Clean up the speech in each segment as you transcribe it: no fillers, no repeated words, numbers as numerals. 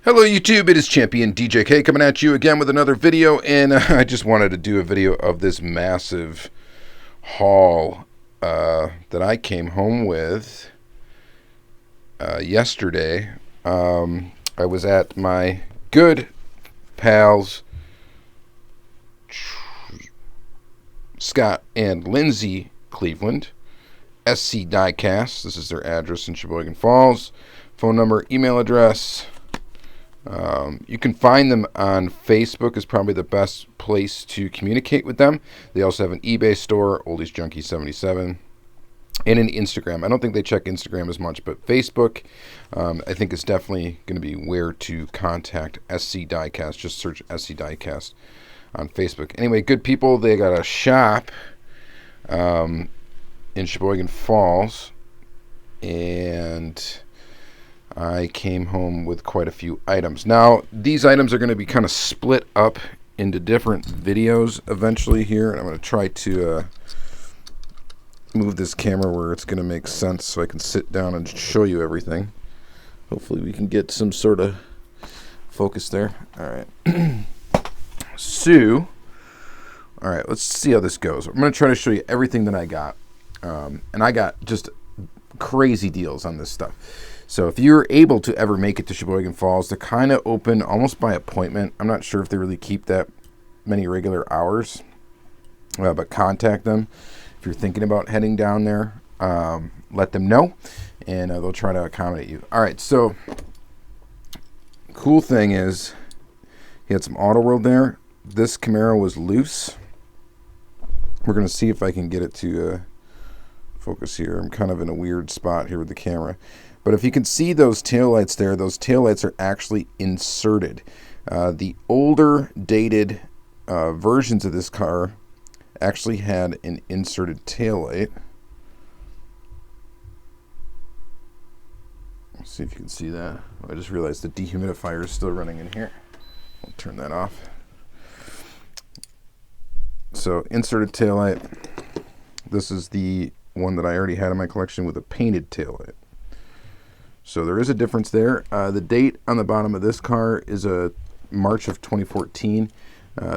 Hello YouTube, it is Championdjk coming at you again with another video, and I just wanted to do a video of this massive haul that I came home with yesterday. I was at my good pals Scott and Lindsay Cleveland, SC Diecast. This is their address in Sheboygan Falls. Phone number, email address. You can find them on Facebook is probably the best place to communicate with them. They also have an eBay store, Oddities Junkie 77, and an Instagram. I don't think they check Instagram as much, but Facebook, I think is definitely going to be where to contact SC Diecast. Just search SC Diecast on Facebook. Anyway, good people. They got a shop in Sheboygan Falls, and I came home with quite a few items. Now, these items are going to be kind of split up into different videos eventually here. And I'm going to try to move this camera where it's going to make sense so I can sit down and show you everything. Hopefully we can get some sort of focus there. All right. So, all right, let's see how this goes. I'm going to try to show you everything that I got. And I got just crazy deals on this stuff. So if you're able to ever make it to Sheboygan Falls, they're kind of open almost by appointment. I'm not sure if they really keep that many regular hours, but contact them. If you're thinking about heading down there, let them know, and they'll try to accommodate you. All right, so cool thing is he had some Auto World there. This Camaro was loose. We're going to see if I can get it to focus here. I'm kind of in a weird spot here with the camera. But if you can see those taillights there, those taillights are actually inserted. The older dated versions of this car actually had an inserted taillight. Let's see if you can see that. I just realized the dehumidifier is still running in here. I'll turn that off. So inserted taillight. This is the one that I already had in my collection with a painted taillight. So there is a difference there. The date on the bottom of this car is March of 2014.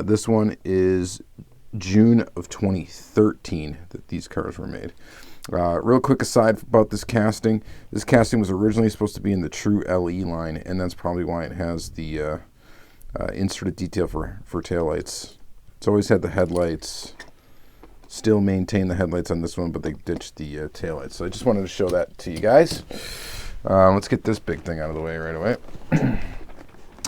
This one is June of 2013 that these cars were made. Real quick aside about this casting. This casting was originally supposed to be in the true LE line, and that's probably why it has the inserted detail for taillights. It's always had the headlights. Still maintain the headlights on this one, but they ditched the taillights. So I just wanted to show that to you guys. Let's get this big thing out of the way right away.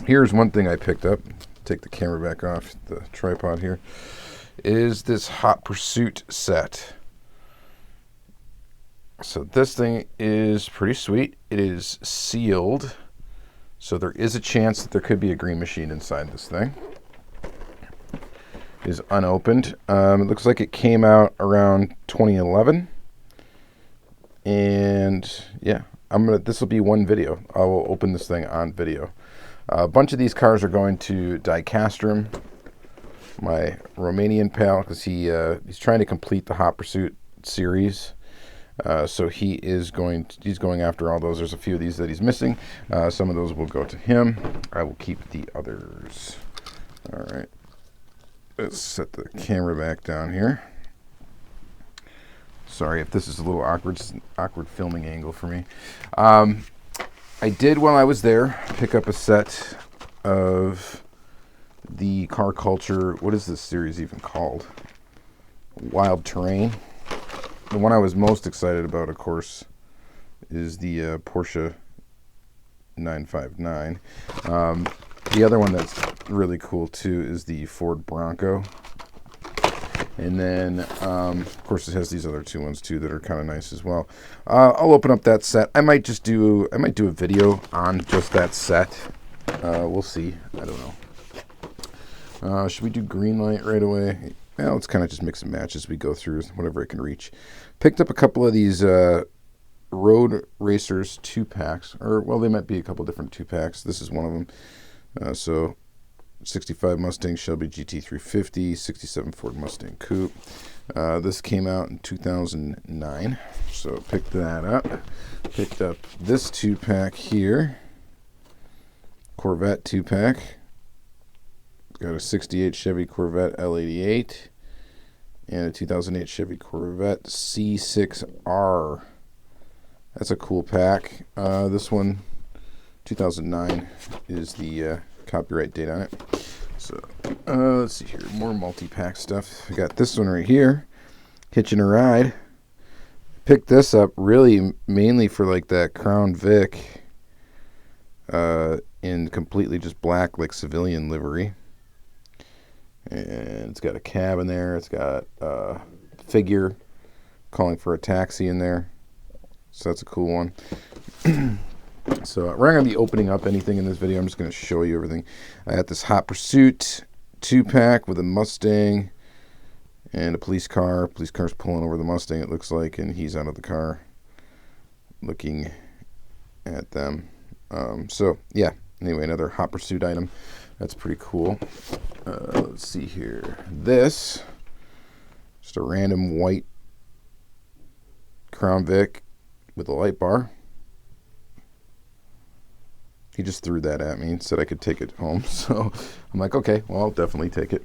Here's one thing I picked up. Take the camera back off the tripod here. Is this Hot Pursuit set. So this thing is pretty sweet. It is sealed. So there is a chance that there could be a green machine inside this thing. It is unopened. It looks like it came out around 2011. And yeah. This will be one video. I will open this thing on video. A bunch of these cars are going to Diecastrum, my Romanian pal, because he's trying to complete the Hot Pursuit series. So he's going after all those. There's a few of these that he's missing. Some of those will go to him. I will keep the others. All right. Let's set the camera back down here. Sorry if this is a little awkward filming angle for me. I did, while I was there, pick up a set of the Car Culture. What is this series even called? Wild Terrain. The one I was most excited about, of course, is the Porsche 959. The other one that's really cool, too, is the Ford Bronco. And then, of course, it has these other two ones, too, that are kind of nice as well. I'll open up that set. I might do a video on just that set. We'll see. I don't know. Should we do Greenlight right away? Yeah, let's kind of just mix and match as we go through whatever I can reach. Picked up a couple of these Road Racers 2-packs. Or, well, they might be a couple different 2-packs. This is one of them. So 65 Mustang Shelby GT350, 67 Ford Mustang Coupe. This came out in 2009, so picked that up. Picked up this 2-pack here Corvette 2-pack. Got a 68 Chevy Corvette L88 and a 2008 Chevy Corvette C6R. That's a cool pack. This one, 2009, is the copyright date on it. So let's see here, more multi-pack stuff. I got this one right here, Hitching a Ride. Picked this up really mainly for like that Crown Vic in completely just black, like civilian livery. And it's got a cab in there. It's got a figure calling for a taxi in there. So that's a cool one. So we're not going to be opening up anything in this video. I'm just going to show you everything. I got this Hot Pursuit 2-pack with a Mustang and a police car. Police car's pulling over the Mustang, it looks like, and he's out of the car looking at them. So, yeah. Anyway, another Hot Pursuit item. That's pretty cool. Let's see here. This, just a random white Crown Vic with a light bar. He just threw that at me and said I could take it home. So I'm like, okay, well, I'll definitely take it.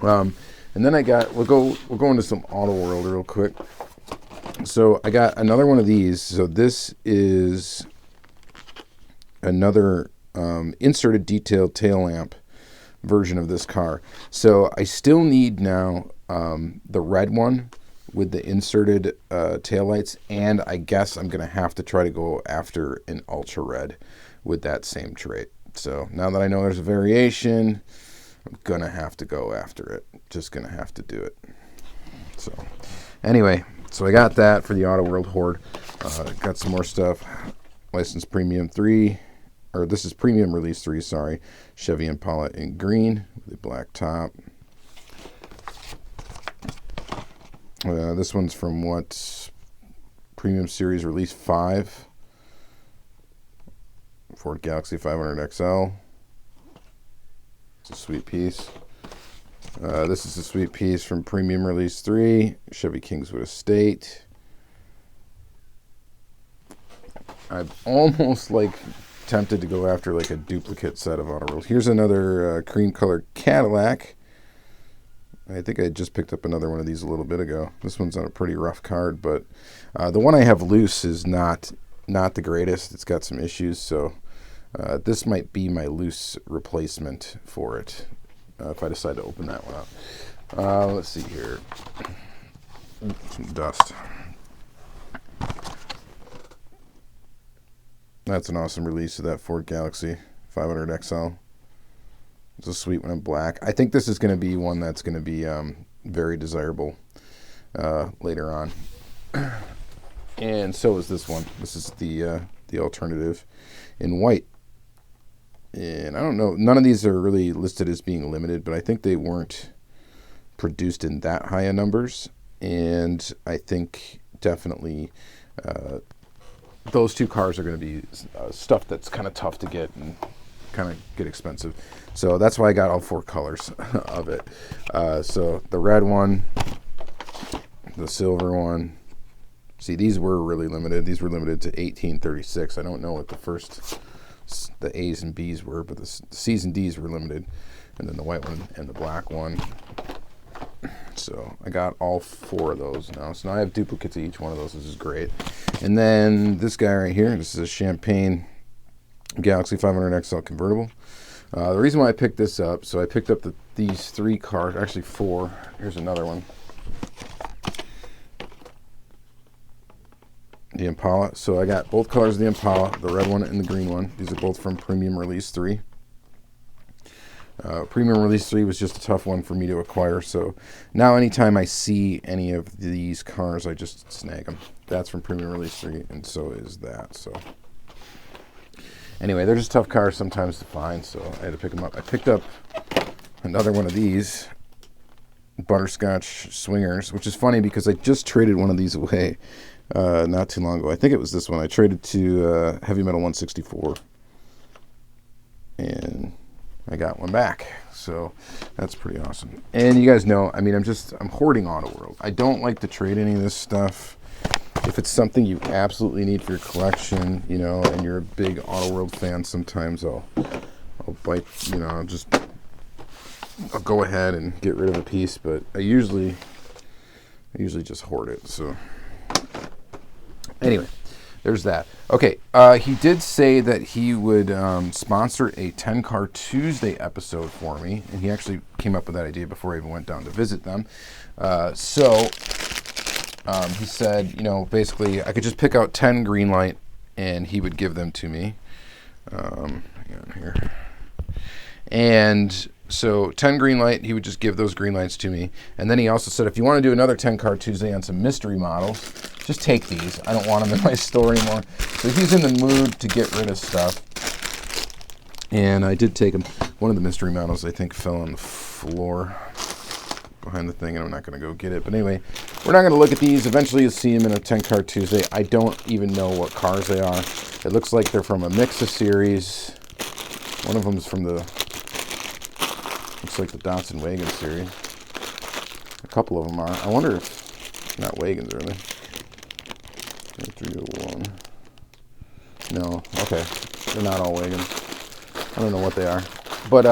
And then I got, we'll go into some Auto World real quick. So I got another one of these. So this is another inserted detailed tail lamp version of this car. So I still need now the red one with the inserted taillights, and I guess I'm going to have to try to go after an ultra red with that same trait. So now that I know there's a variation, I'm going to have to go after it. Just going to have to do it. So anyway, so I got that for the Auto World Horde. Got some more stuff. License Premium 3. Or this is Premium Release 3, sorry. Chevy Impala in green with a black top. This one's from what? Premium Series Release 5. Ford Galaxy 500 XL. It's a sweet piece. This is a sweet piece from Premium Release 3. Chevy Kingswood Estate. I'm almost like tempted to go after like a duplicate set of Auto World. Here's another cream colored Cadillac. I think I just picked up another one of these a little bit ago. This one's on a pretty rough card, but the one I have loose is not the greatest. It's got some issues, so this might be my loose replacement for it if I decide to open that one up. Let's see here. Some dust. That's an awesome release of that Ford Galaxy 500 XL. It's a sweet one in black. I think this is going to be one that's going to be very desirable later on. And so is this one. This is the alternative in white. And I don't know, none of these are really listed as being limited, but I think they weren't produced in that high of numbers. And I think definitely those two cars are going to be stuff that's kind of tough to get and kind of get expensive. So that's why I got all four colors of it. So the red one, the silver one. See, these were really limited. These were limited to 1836. I don't know what the A's and B's were, but the C's and D's were limited. And then the white one and the black one. So I got all four of those now. So now I have duplicates of each one of those. This is great. And then this guy right here, this is a Champagne Galaxy 500 XL convertible. The reason why I picked this up, so I picked up these three cars, actually four. Here's another one. The Impala. So I got both colors of the Impala, the red one and the green one. These are both from Premium Release 3. Premium Release 3 was just a tough one for me to acquire, so now anytime I see any of these cars, I just snag them. That's from Premium Release 3, and so is that. So anyway, they're just tough cars sometimes to find, so I had to pick them up. I picked up another one of these Butterscotch Swingers, which is funny because I just traded one of these away not too long ago. I think it was this one. I traded to Heavy Metal 164, and I got one back, so that's pretty awesome. And you guys know, I mean, I'm hoarding Auto World. I don't like to trade any of this stuff. If it's something you absolutely need for your collection, you know, and you're a big Auto World fan, sometimes I'll bite, you know, I'll go ahead and get rid of a piece, but I usually just hoard it. So anyway, there's that. Okay, he did say that he would sponsor a 10-Car Tuesday episode for me, and he actually came up with that idea before I even went down to visit them. He said, you know, basically I could just pick out 10 Greenlight, and he would give them to me. Hang on here. And so 10 Greenlight, he would just give those Greenlights to me. And then he also said, if you want to do another 10-Car Tuesday on some mystery models, just take these. I don't want them in my store anymore. So he's in the mood to get rid of stuff. And I did take him. One of the mystery models, I think, fell on the floor behind the thing, and I'm not going to go get it. But anyway, we're not going to look at these. Eventually you'll see them in a 10-Car Tuesday. I don't even know what cars they are. It looks like they're from a mix of series. One of them's from the, looks like the Datsun Wagon series. A couple of them are. I wonder if, not wagons, are they? 301. No, okay. They're not all wagons. I don't know what they are. But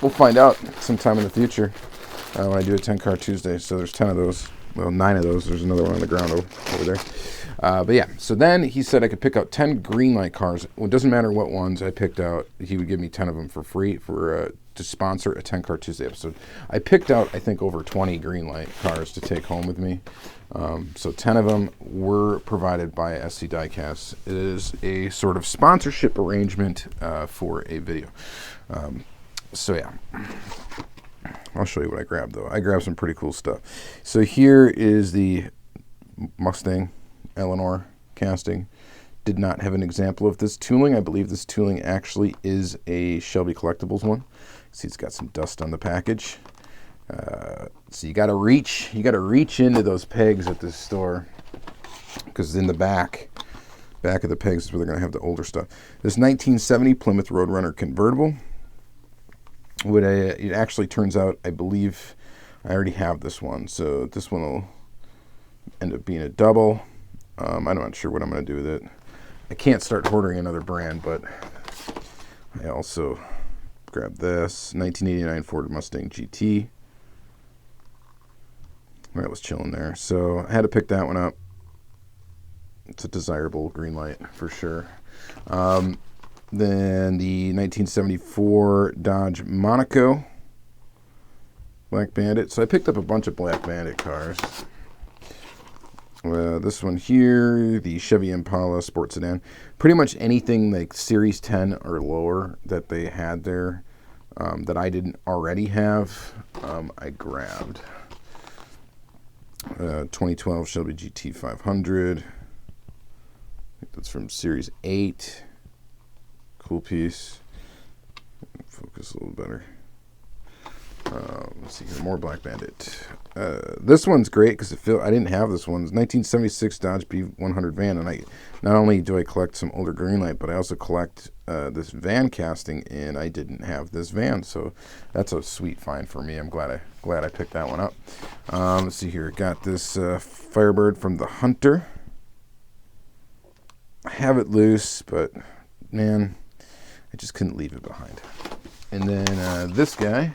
we'll find out sometime in the future when I do a 10-Car Tuesday. So there's 10 of those. Well, 9 of those. There's another one on the ground over there. But yeah, so then he said I could pick out 10 Greenlight cars. Well, it doesn't matter what ones I picked out. He would give me 10 of them for free to sponsor a 10-Car Tuesday episode. I picked out, I think, over 20 Greenlight cars to take home with me. So 10 of them were provided by SC Diecast. It is a sort of sponsorship arrangement for a video. So yeah. I'll show you what I grabbed, though. I grabbed some pretty cool stuff. So here is the Mustang Eleanor casting. Did not have an example of this tooling. I believe this tooling actually is a Shelby Collectibles one. See, it's got some dust on the package. So you got to reach into those pegs at this store, because in the back of the pegs is where they're going to have the older stuff. This 1970 Plymouth Roadrunner convertible. It actually turns out, I believe I already have this one, so this one will end up being a double. I'm not sure what I'm going to do with it. I can't start hoarding another brand, but I also grabbed this 1989 Ford Mustang GT. That was chilling there, so I had to pick that one up. It's a desirable Greenlight for sure. Then the 1974 Dodge Monaco Black Bandit. So I picked up a bunch of Black Bandit cars. This one here, the Chevy Impala Sport Sedan. Pretty much anything like Series 10 or lower that they had there that I didn't already have, I grabbed. 2012 Shelby GT 500. I think that's from Series 8. Cool piece. Focus a little better. Let's see here, more Black Bandit. This one's great because I didn't have this one. It's 1976 Dodge B100 van, and not only do I collect some older Greenlight, but I also collect this van casting, and I didn't have this van, so that's a sweet find for me. I'm glad I picked that one up. Let's see here. Got this Firebird from the Hunter. I have it loose, but man, I just couldn't leave it behind. And then this guy,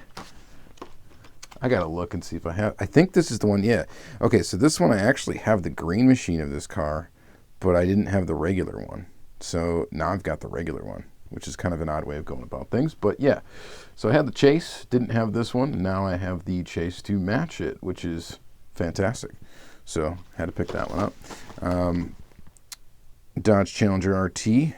I gotta look and see if I think this is the one, yeah. Okay, so this one I actually have the green machine of this car, but I didn't have the regular one. So now I've got the regular one, which is kind of an odd way of going about things, but yeah. So I had the Chase, didn't have this one, and now I have the Chase to match it, which is fantastic. So had to pick that one up. Dodge Challenger RT.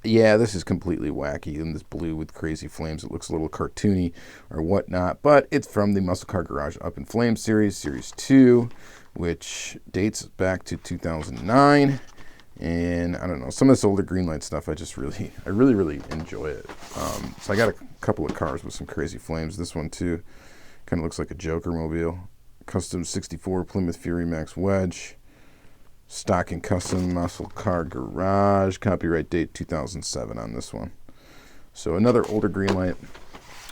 Yeah, this is completely wacky in this blue with crazy flames. It looks a little cartoony or whatnot, but it's from the Muscle Car Garage Up in Flames series, Series 2, which dates back to 2009. And I don't know, some of this older Greenlight stuff, I really enjoy it. So I got a couple of cars with some crazy flames. This one too, kind of looks like a Joker mobile. Custom 64 Plymouth Fury Max Wedge. Stock and custom Muscle Car Garage. Copyright date 2007 on this one. So another older Greenlight.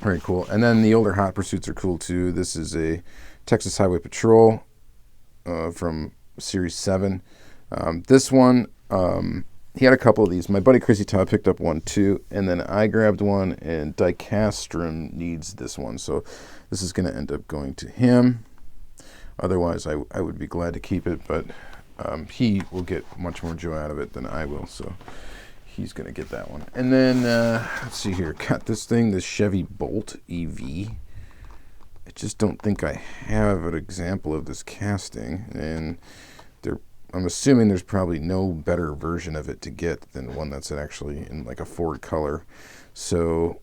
Very cool. And then the older Hot Pursuits are cool too. This is a Texas Highway Patrol from Series 7. This one he had a couple of these. My buddy Chrissy Todd picked up one too, and then I grabbed one, and Diecastrum needs this one, so this is going to end up going to him. Otherwise, I would be glad to keep it, but he will get much more joy out of it than I will, so he's going to get that one. And then, let's see here, got this thing, this Chevy Bolt EV. I just don't think I have an example of this casting, and I'm assuming there's probably no better version of it to get than one that's actually in like a Ford color. So,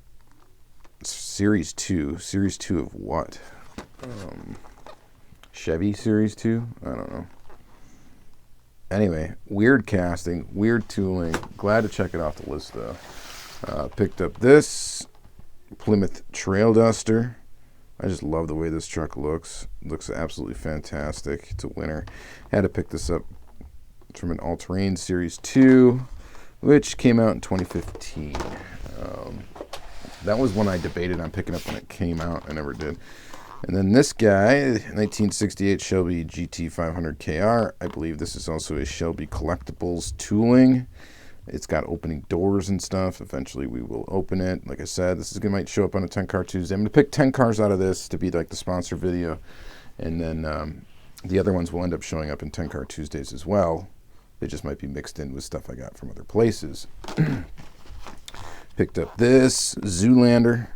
Series 2. Series 2 of what? Chevy Series 2? I don't know. Anyway, weird casting, weird tooling. Glad to check it off the list, though. Picked up this Plymouth Trail Duster. I just love the way this truck looks. It looks absolutely fantastic. It's a winner. Had to pick this up from an All-Terrain Series 2, which came out in 2015. That was one I debated on picking up when it came out. I never did. And then this guy, 1968 Shelby GT 500 KR. I believe this is also a Shelby Collectibles tooling. It's got opening doors and stuff. Eventually we will open it. Like I said, this might show up on a 10 car Tuesday. I'm going to pick 10 cars out of this to be like the sponsor video. And then the other ones will end up showing up in 10 car Tuesdays as well. They just might be mixed in with stuff I got from other places. Picked up this Zoolander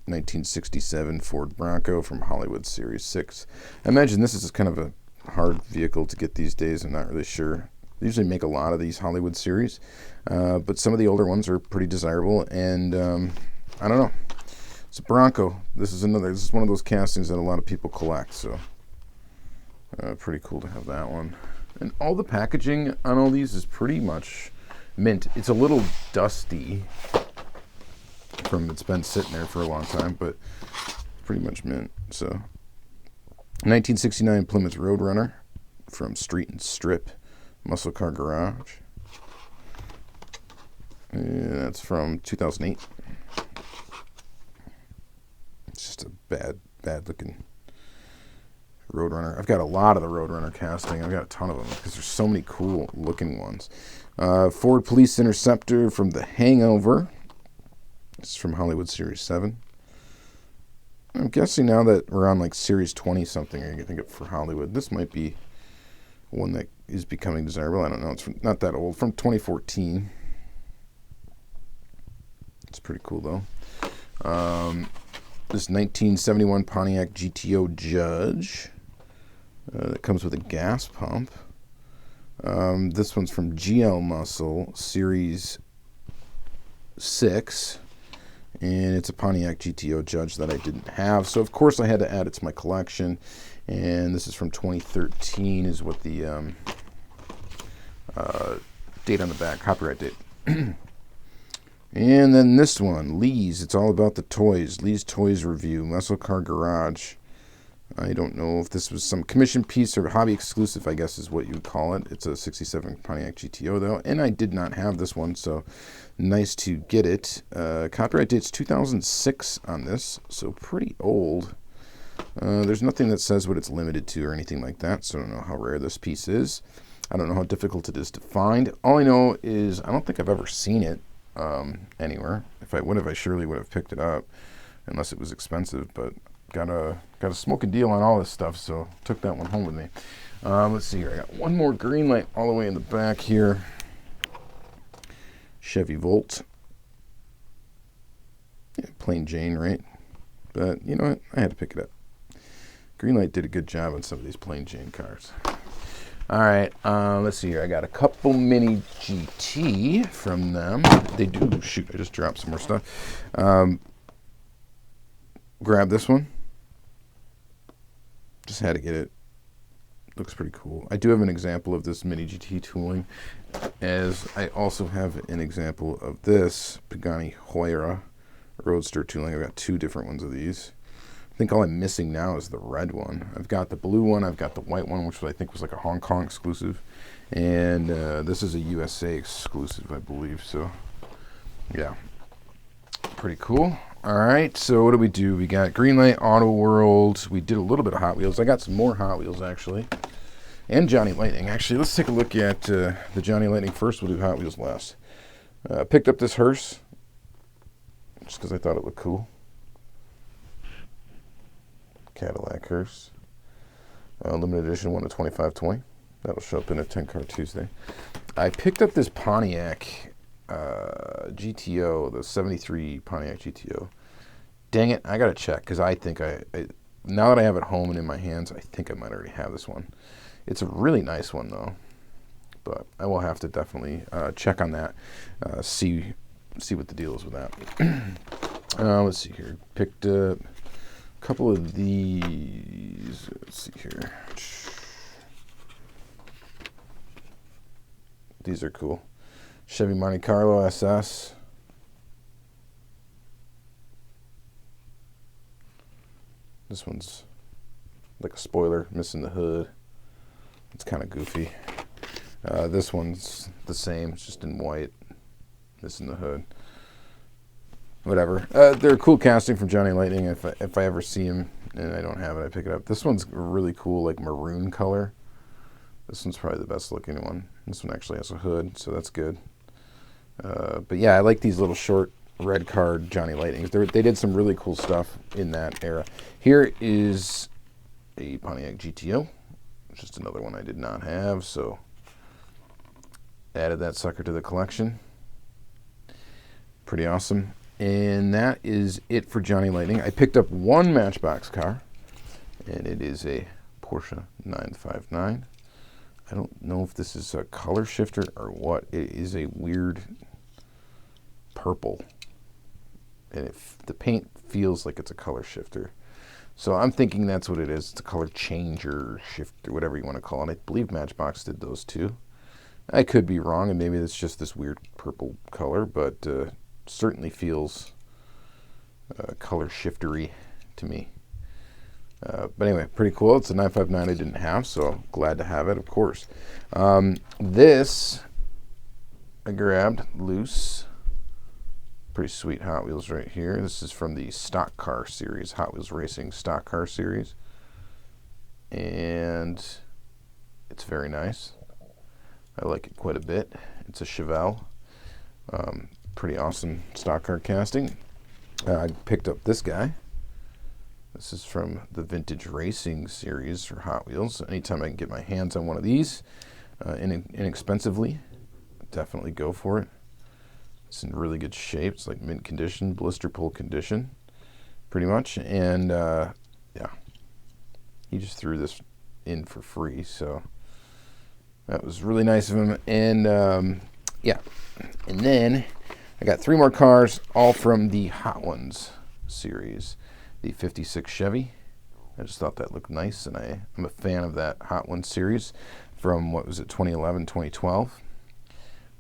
1967 Ford Bronco from Hollywood Series 6. I imagine this is kind of a hard vehicle to get these days. I'm not really sure. They usually make a lot of these Hollywood series, but some of the older ones are pretty desirable, and I don't know. It's a Bronco. This is one of those castings that a lot of people collect, so pretty cool to have that one. And all the packaging on all these is pretty much mint. It's a little dusty from it's been sitting there for a long time, but pretty much mint. So 1969 Plymouth Roadrunner from Street and Strip Muscle Car Garage. And that's from 2008. It's just a bad looking Roadrunner. I've got a lot of the Roadrunner casting. I've got a ton of them because there's so many cool looking ones. Ford Police Interceptor from The Hangover. This is from Hollywood Series 7. I'm guessing now that we're on like Series 20 something, or you can think of for Hollywood, this might be one that is becoming desirable. I don't know. It's not that old. From 2014. It's pretty cool though. This 1971 Pontiac GTO Judge. That comes with a gas pump. This one's from GL Muscle Series 6. And it's a Pontiac GTO Judge that I didn't have. So, of course, I had to add it to my collection. And this is from 2013 is what the date on the back, copyright date. And then this one, Lee's. It's all about the toys. Lee's Toys Review, Muscle Car Garage. I don't know if this was some commission piece or hobby exclusive, I guess is what you would call it. It's a 67 Pontiac GTO, though. And I did not have this one, so nice to get it. Copyright date's 2006 on this, so pretty old. There's nothing that says what it's limited to or anything like that, so I don't know how rare this piece is. I don't know how difficult it is to find. All I know is I don't think I've ever seen it anywhere. If I would have, I surely would have picked it up, unless it was expensive, but got a smoking deal on all this stuff, so took that one home with me. Let's see here. I got one more Greenlight all the way in the back here. Chevy Volt. Yeah, plain Jane, right? But you know what? I had to pick it up. Greenlight did a good job on some of these plain Jane cars. All right, let's see here. I got a couple Mini GT from them. They do, shoot, I just dropped some more stuff. Grab this one. Just had to get it. Looks pretty cool. I do have an example of this Mini GT tooling, as I also have an example of this Pagani Huayra Roadster tooling. I've got two different ones of these. I think all I'm missing now is the red one. I've got the blue one, I've got the white one, which I think was like a Hong Kong exclusive, and this is a USA exclusive, I believe. So, yeah, pretty cool. All right, so what do? We got Greenlight, Auto World. We did a little bit of Hot Wheels. I got some more Hot Wheels, actually. And Johnny Lightning. Actually, let's take a look at the Johnny Lightning first. We'll do Hot Wheels last. Picked up this hearse just because I thought it looked cool. Cadillac hearse. Limited edition 1 to 2520. That'll show up in a 10-car Tuesday. I picked up this Pontiac GTO, the 73 Pontiac GTO. Dang it, I got to check because I think now that I have it home and in my hands, I think I might already have this one. It's a really nice one, though. But I will have to definitely check on that, see what the deal is with that. Let's see here. Picked up a couple of these. Let's see here. These are cool. Chevy Monte Carlo SS. This one's like a spoiler, missing the hood. It's kind of goofy. This one's the same, it's just in white, missing the hood. Whatever. They're a cool casting from Johnny Lightning. If I ever see him and I don't have it, I pick it up. This one's really cool, like maroon color. This one's probably the best looking one. This one actually has a hood, so that's good. But yeah, I like these little short red card Johnny Lightnings. They did some really cool stuff in that era. Here is a Pontiac GTO. Just another one I did not have, so added that sucker to the collection. Pretty awesome. And that is it for Johnny Lightning. I picked up one Matchbox car, and it is a Porsche 959. I don't know if this is a color shifter or what. It is a weird purple. And the paint feels like it's a color shifter. So I'm thinking that's what it is. It's a color changer, shifter, whatever you want to call it. I believe Matchbox did those too. I could be wrong, and maybe it's just this weird purple color, but certainly feels color shiftery to me. But anyway, pretty cool. It's a 959 I didn't have, so glad to have it, of course. This I grabbed loose. Pretty sweet Hot Wheels right here. This is from the Stock Car series, Hot Wheels Racing Stock Car series. And it's very nice. I like it quite a bit. It's a Chevelle. Pretty awesome stock car casting. I picked up this guy. This is from the Vintage Racing series for Hot Wheels. Anytime I can get my hands on one of these inexpensively, definitely go for it. It's in really good shape. It's like mint condition, blister pull condition, pretty much. And yeah, he just threw this in for free, so that was really nice of him. And yeah, and then I got 3 more cars, all from the Hot Ones series. The 56 Chevy. I just thought that looked nice, and I'm a fan of that Hot Ones series from, what was it, 2011, 2012.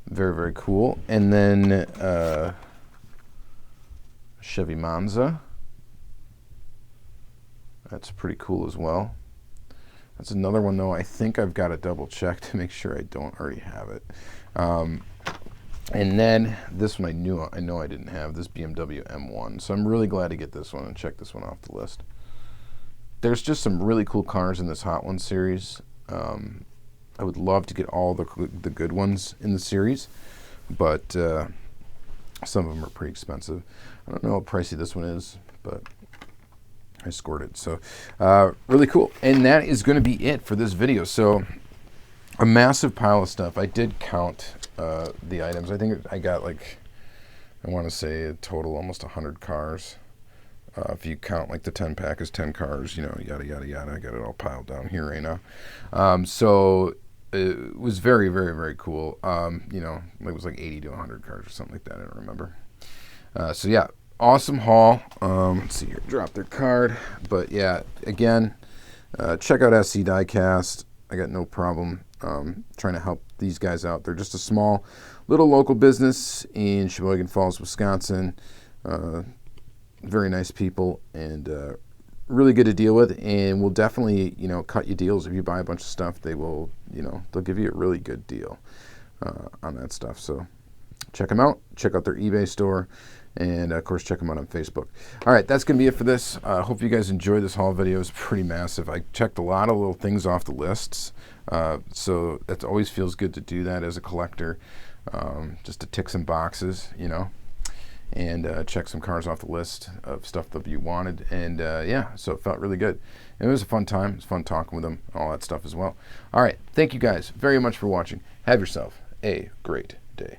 Very, very cool. And then Chevy Monza. That's pretty cool as well. That's another one, though, I think I've got to double check to make sure I don't already have it. And then this one I know I didn't have, this BMW M1. So I'm really glad to get this one and check this one off the list. There's just some really cool cars in this Hot Ones series. I would love to get all the good ones in the series, but some of them are pretty expensive. I don't know how pricey this one is, but I scored it. So really cool. And that is going to be it for this video. So a massive pile of stuff. I did count the items. I think I got, like, I want to say a total almost 100 cars. If you count like the 10 pack is 10 cars, you know, yada, yada, yada. I got it all piled down here right now. So it was very, very, very cool. You know, it was like 80 to 100 cars or something like that. I don't remember. So yeah, awesome haul. Let's see here, drop their card. But yeah, again, check out SC Diecast. I got no problem trying to help these guys out. They're just a small little local business in Sheboygan Falls, Wisconsin. Very nice people, and really good to deal with, and will definitely, you know, cut you deals. If you buy a bunch of stuff, they will, you know, they'll give you a really good deal on that stuff. So check them out. Check out their eBay store, And, of course, check them out on Facebook. All right, that's going to be it for this. Hope you guys enjoyed this haul video. It's pretty massive. I checked a lot of little things off the lists. So it always feels good to do that as a collector, just to tick some boxes, you know, and check some cars off the list of stuff that you wanted. And, yeah, so it felt really good. And it was a fun time. It was fun talking with them, all that stuff as well. All right, thank you guys very much for watching. Have yourself a great day.